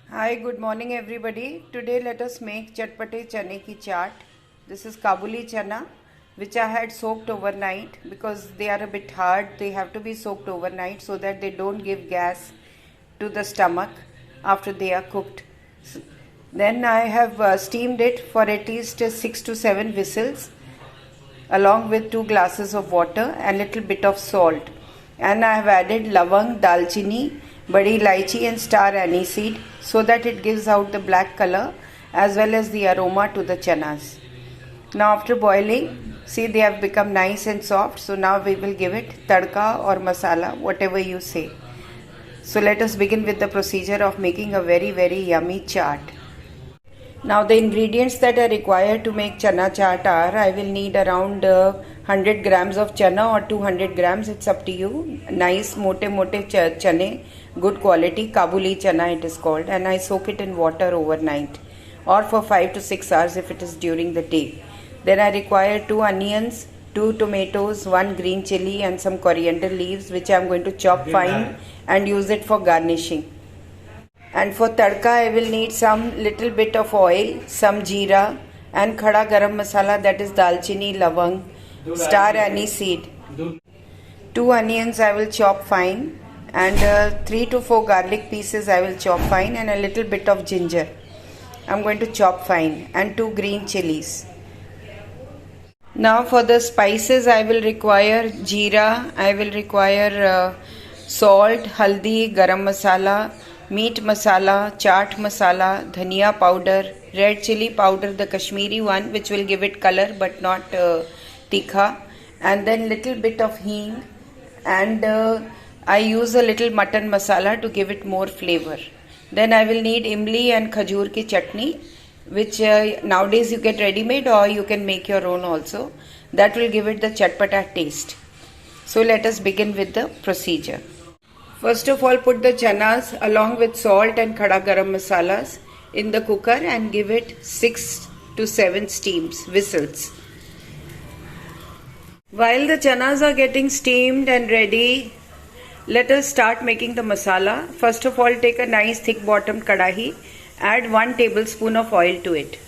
Hi, good morning everybody. Today let us make chatpate chane ki chaat. This is Kabuli chana which I had soaked overnight because they are a bit hard. They have to be soaked overnight so that they don't give gas to the stomach after they are cooked. Then I have steamed it for at least 6 to 7 whistles along with 2 glasses of water and little bit of salt. And I have added lavang, dalchini, badi ilaichi and star anise seed so that it gives out the black color as well as the aroma to the chanas. Now after boiling, see they have become nice and soft. So now we will give it tadka or masala, whatever you say. So let us begin with the procedure of making a very yummy chaat. Now the ingredients that are required to make chana chaat are, I will need around 100 grams of chana or 200 grams, it's up to you. Nice mote chane, good quality, Kabuli chana it is called, and I soak it in water overnight or for 5 to 6 hours if it is during the day. Then I require 2 onions, 2 tomatoes, 1 green chili and some coriander leaves which I am going to chop fine and use it for garnishing. And for tadka I will need some little bit of oil, some jeera and khada garam masala, that is dalchini, lavang, star anise seed. 2 onions I will chop fine and 3 to 4 garlic pieces I will chop fine and a little bit of ginger I am going to chop fine and 2 green chilies. Now for the spices I will require jeera, I will require salt, haldi, garam masala, meat masala, chaat masala, dhania powder, red chili powder, the Kashmiri one which will give it color but not tikha, and then little bit of hing, and I use a little mutton masala to give it more flavor. Then I will need imli and khajur ki chutney which nowadays you get ready made or you can make your own also. That will give it the chatpata taste. So let us begin with the procedure. First of all, put the chanas along with salt and khada garam masalas in the cooker and give it 6 to 7 steams, whistles. While the chanas are getting steamed and ready, let us start making the masala. First of all, take a nice thick bottomed kadahi, add 1 tablespoon of oil to it.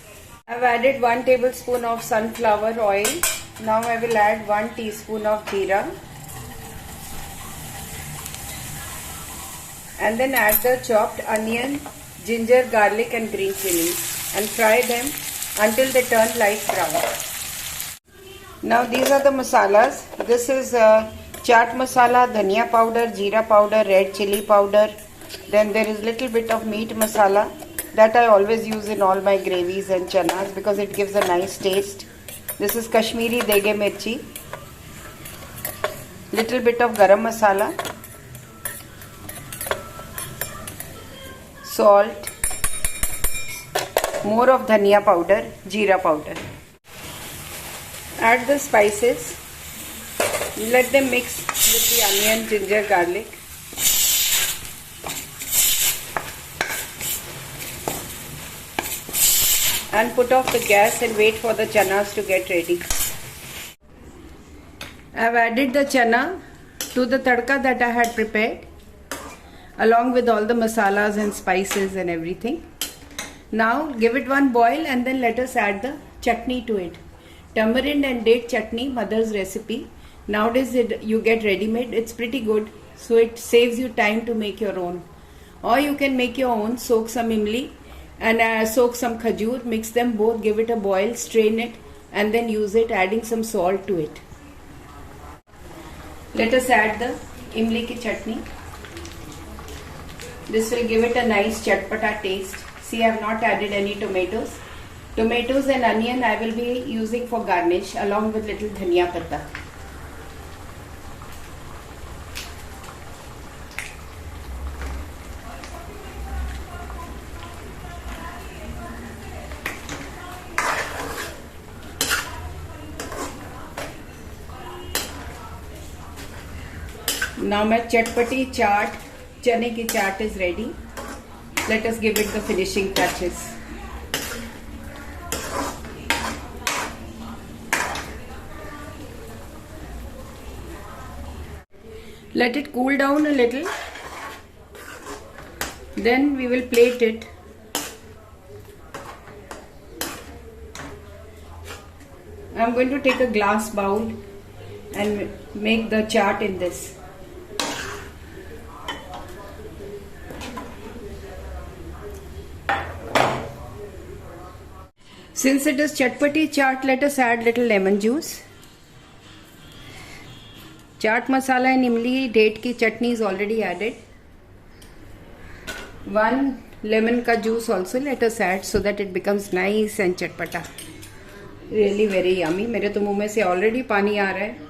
I have added 1 tablespoon of sunflower oil. Now I will add 1 teaspoon of jeera. And then add the chopped onion, ginger, garlic and green chilies and fry them until they turn light brown. Now these are the masalas. This is chaat masala, dhania powder, jeera powder, red chili powder. Then there is little bit of meat masala that I always use in all my gravies and chanas because it gives a nice taste. This is Kashmiri dege mirchi. Little bit of garam masala. Salt, more of dhania powder, jeera powder. Add the spices, let them mix with the onion, ginger, garlic. And put off the gas and wait for the chanas to get ready. I have added the chana to the tadka that I had prepared, along with all the masalas and spices and everything. Now give it one boil and then let us add the chutney to it. Tamarind and date chutney, mother's recipe. Nowadays you get ready made, it's pretty good. So it saves you time to make your own. Or you can make your own, soak some imli and soak some khajur, mix them both, give it a boil, strain it and then use it, adding some salt to it. Let us add the imli ki chutney. This will give it a nice chatpata taste. See, I have not added any tomatoes. Tomatoes and onion I will be using for garnish along with little dhania patta. Now my chatpati chaat, chane ki chaat is ready. Let us give it the finishing touches. Let it cool down a little. Then we will plate it. I'm going to take a glass bowl and make the chaat in this. Since it is chatpati chaat, let us add little lemon juice. Chaat masala and imli date ki chutney is already added. 1 lemon ka juice also let us add so that it becomes nice and chatpata. Really very yummy. मेरे तो मुंह में से already पानी आ रहा है.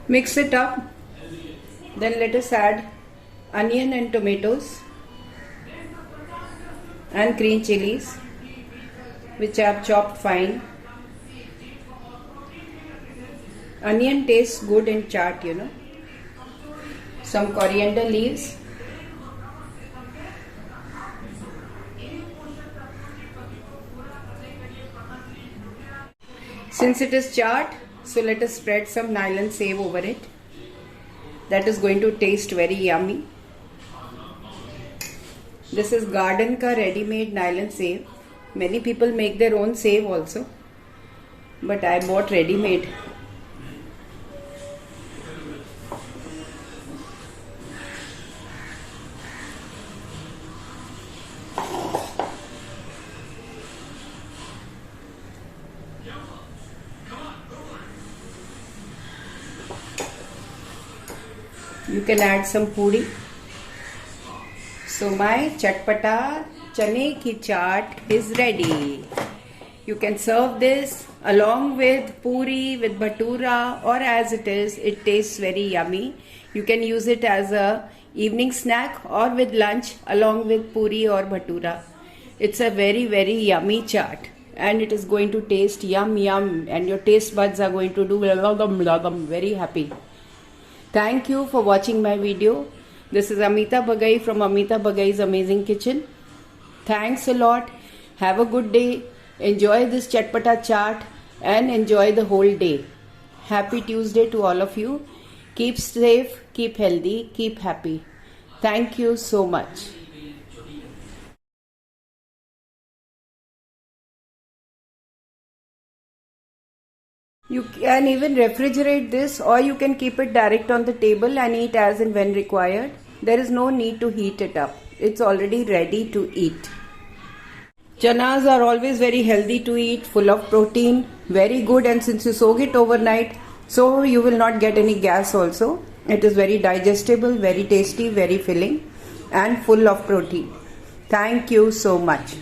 Mix it up. Then let us add onion and tomatoes and green chilies, which I have chopped fine. Onion tastes good in chaat, you know. Some coriander leaves. Since it is chaat, so let us spread some nylon save over it. That is going to taste very yummy. This is garden ka ready-made nylon save. Many people make their own save also, but I bought ready-made. You can add some puri. So my chatpata chane ki chaat is ready. You can serve this along with puri, with bhatura, or as it is. It tastes very yummy. You can use it as a evening snack or with lunch along with puri or bhatura. It's a very very yummy chaat and it is going to taste yum yum and your taste buds are going to do very happy. Thank you for watching my video. This is Amita Bagai from Amita Bagai's Amazing Kitchen. Thanks a lot. Have a good day. Enjoy this chatpata chaat and enjoy the whole day. Happy Tuesday to all of you. Keep safe, keep healthy, keep happy. Thank you so much. You can even refrigerate this or you can keep it direct on the table and eat as and when required. There is no need to heat it up. It's already ready to eat. Chanas are always very healthy to eat, full of protein, very good, and since you soak it overnight, so you will not get any gas also. It is very digestible, very tasty, very filling and full of protein. Thank you so much.